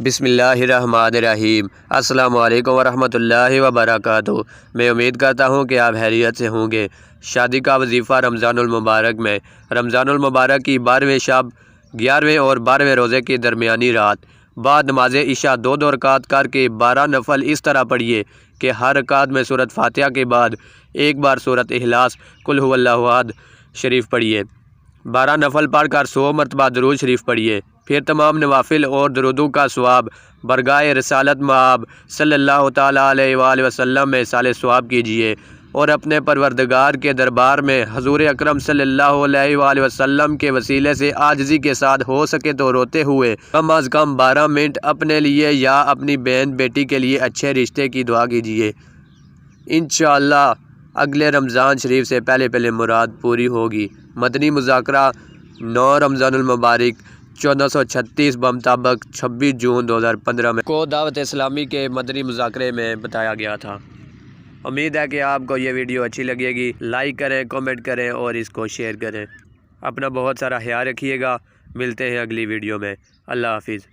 بسم اللہ الرحمن الرحیم۔ السلام علیکم ورحمۃ اللہ وبرکاتہ۔ میں امید کرتا ہوں کہ آپ خیریت سے ہوں گے۔ شادی کا وظیفہ رمضان المبارک میں رمضان المبارک کی 12ویں شب 11ویں اور 12ویں روزے کی درمیانی رات بعد نماز عشاء 2 رکعت کر کے 12 نفل اس طرح پڑھیے کہ ہر رکعت میں سورۃ فاتحہ کے بعد ایک بار سورۃ اخلاص قل هو اللہ احد شریف پڑھیے۔ 12 نفل پڑھ کر 100 مرتبہ درود شریف پڑھیے۔ پھر تمام نوافل اور درودوں کا ثواب برگاہ رسالت مآب صلی اللہ تعالیٰ علیہ وآلہ وسلم میں سال ثواب کیجیے اور اپنے پروردگار کے دربار میں حضور اکرم صلی اللہ علیہ وآلہ وسلم کے وسیلے سے عاجزی کے ساتھ ہو سکے تو روتے ہوئے کم از کم 12 منٹ اپنے لیے یا اپنی بہن بیٹی کے لیے اچھے رشتے کی دعا کیجیے۔ انشاءاللہ اگلے رمضان شریف سے پہلے مراد پوری ہوگی۔ مدنی مذاکرہ 9 رمضان المبارک 1436 بمطابق 26 جون 2015 میں کو دعوت اسلامی کے مدنی مذاکرے میں بتایا گیا تھا۔ امید ہے کہ آپ کو یہ ویڈیو اچھی لگے گی۔ لائک کریں، کامنٹ کریں اور اس کو شیئر کریں۔ اپنا بہت سارا خیال رکھیے گا۔ ملتے ہیں اگلی ویڈیو میں۔ اللہ حافظ۔